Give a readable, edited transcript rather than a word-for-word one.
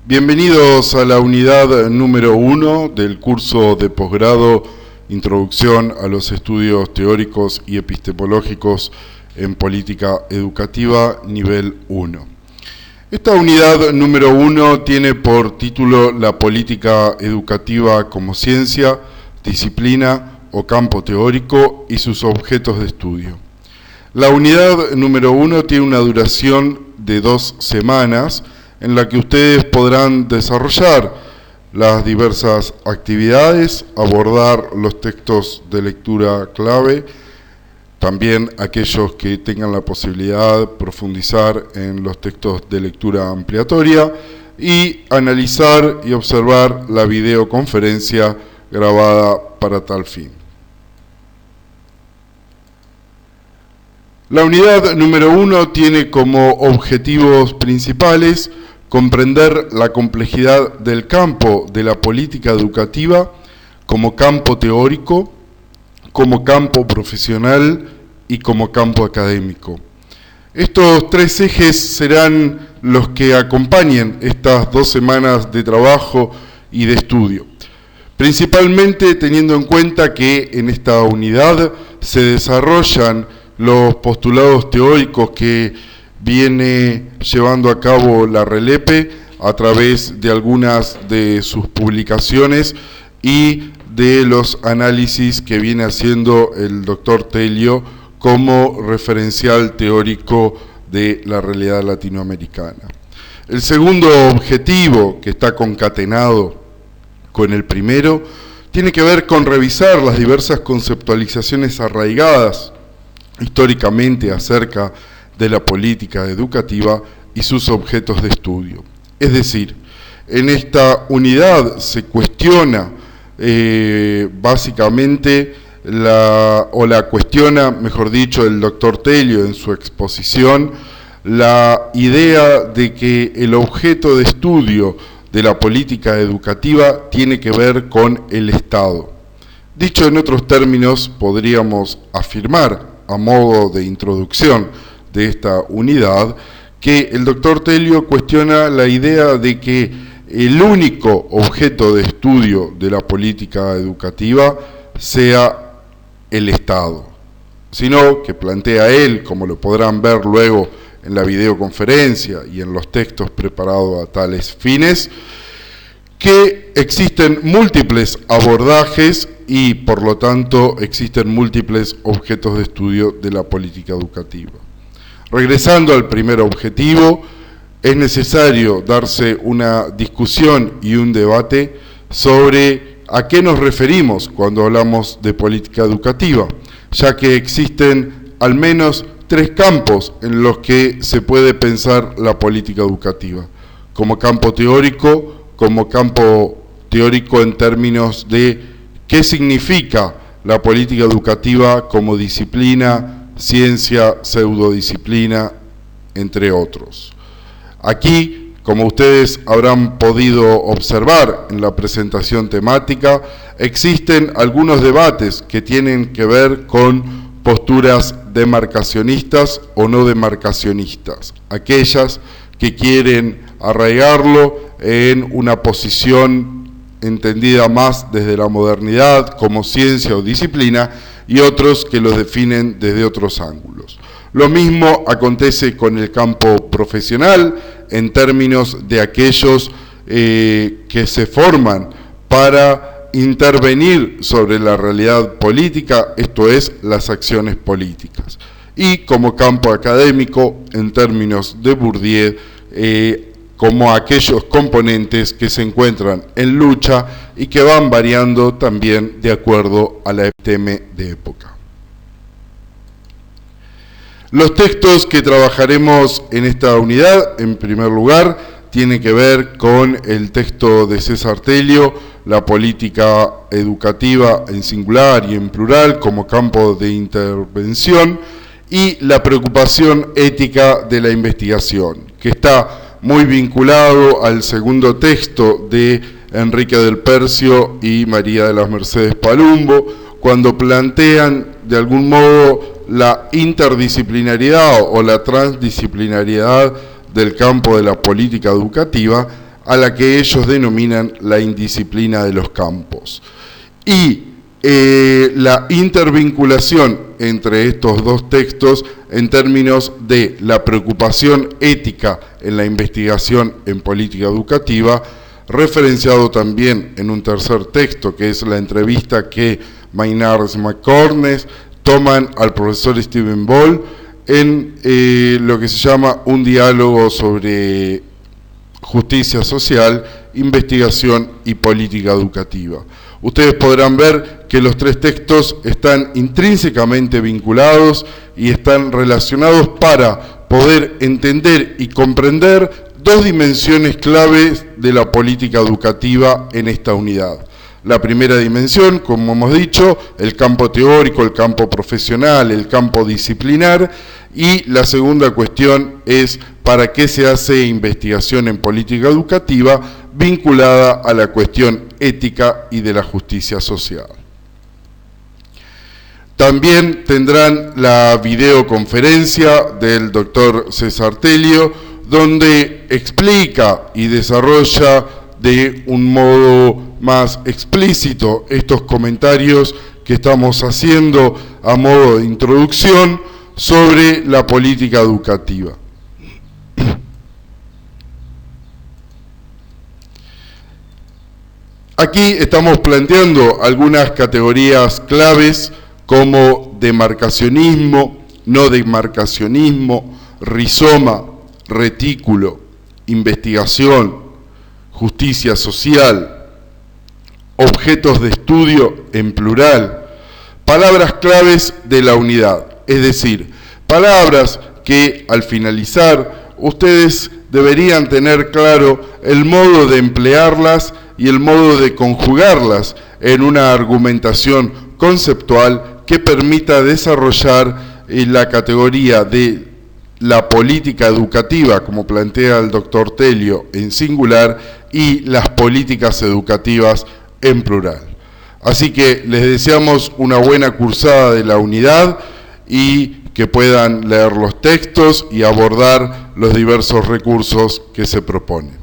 Bienvenidos a la unidad número 1 del curso de posgrado Introducción a los Estudios Teóricos y Epistemológicos en Política Educativa, nivel 1. Esta unidad número 1 tiene por título La política educativa como ciencia, disciplina o campo teórico y sus objetos de estudio. La unidad número 1 tiene una duración de 2 semanas, en la que ustedes podrán desarrollar las diversas actividades, abordar los textos de lectura clave, también aquellos que tengan la posibilidad de profundizar en los textos de lectura ampliatoria y analizar y observar la videoconferencia grabada para tal fin. La unidad número 1 tiene como objetivos principales comprender la complejidad del campo de la política educativa como campo teórico, como campo profesional y como campo académico. Estos 3 ejes serán los que acompañen estas 2 semanas de trabajo y de estudio, principalmente teniendo en cuenta que en esta unidad se desarrollan los postulados teóricos que viene llevando a cabo la RELEPE a través de algunas de sus publicaciones y de los análisis que viene haciendo el doctor Telio como referencial teórico de la realidad latinoamericana. El segundo objetivo, que está concatenado con el primero, tiene que ver con revisar las diversas conceptualizaciones arraigadas históricamente acerca de la política educativa y sus objetos de estudio. Es decir, en esta unidad se cuestiona básicamente, la cuestiona, mejor dicho, el doctor Telio en su exposición, la idea de que el objeto de estudio de la política educativa tiene que ver con el Estado. Dicho en otros términos, podríamos afirmar, a modo de introducción de esta unidad, que el doctor Telio cuestiona la idea de que el único objeto de estudio de la política educativa sea el Estado, sino que plantea él, como lo podrán ver luego en la videoconferencia y en los textos preparados a tales fines, que existen múltiples abordajes y por lo tanto existen múltiples objetos de estudio de la política educativa. Regresando al primer objetivo, es necesario darse una discusión y un debate sobre a qué nos referimos cuando hablamos de política educativa, ya que existen al menos 3 campos en los que se puede pensar la política educativa: como campo teórico en términos de qué significa la política educativa como disciplina, ciencia, pseudodisciplina, entre otros. Aquí, como ustedes habrán podido observar en la presentación temática, existen algunos debates que tienen que ver con posturas demarcacionistas o no demarcacionistas, aquellas que quieren arraigarlo en una posición entendida más desde la modernidad como ciencia o disciplina, y otros que los definen desde otros ángulos. Lo mismo acontece con el campo profesional en términos de aquellos que se forman para intervenir sobre la realidad política, esto es, las acciones políticas. Y como campo académico, en términos de Bourdieu, como aquellos componentes que se encuentran en lucha y que van variando también de acuerdo a la episteme de época. Los textos que trabajaremos en esta unidad, en primer lugar, tienen que ver con el texto de César Telio, la política educativa en singular y en plural como campo de intervención, y la preocupación ética de la investigación, que está muy vinculado al segundo texto de Enrique del Percio y María de las Mercedes Palumbo, cuando plantean de algún modo la interdisciplinariedad o la transdisciplinariedad del campo de la política educativa, a la que ellos denominan la indisciplina de los campos. Y la intervinculación entre estos dos textos en términos de la preocupación ética en la investigación en política educativa, referenciado también en un tercer texto, que es la entrevista que Maynard McCornes toman al profesor Stephen Ball en lo que se llama un diálogo sobre justicia social, investigación y política educativa. Ustedes podrán ver que los tres textos están intrínsecamente vinculados y están relacionados para poder entender y comprender dos dimensiones claves de la política educativa en esta unidad. La primera dimensión, como hemos dicho, el campo teórico, el campo profesional, el campo disciplinar, y la segunda cuestión es para qué se hace investigación en política educativa vinculada a la cuestión ética y de la justicia social. También tendrán la videoconferencia del doctor César Telio, donde explica y desarrolla de un modo más explícito estos comentarios que estamos haciendo a modo de introducción sobre la política educativa. Aquí estamos planteando algunas categorías claves como demarcacionismo, no demarcacionismo, rizoma, retículo, investigación, justicia social, objetos de estudio en plural, palabras claves de la unidad, es decir, palabras que al finalizar ustedes deberían tener claro el modo de emplearlas y el modo de conjugarlas en una argumentación conceptual que permita desarrollar la categoría de la política educativa, como plantea el doctor Telio en singular, y las políticas educativas en plural. Así que les deseamos una buena cursada de la unidad y que puedan leer los textos y abordar los diversos recursos que se proponen.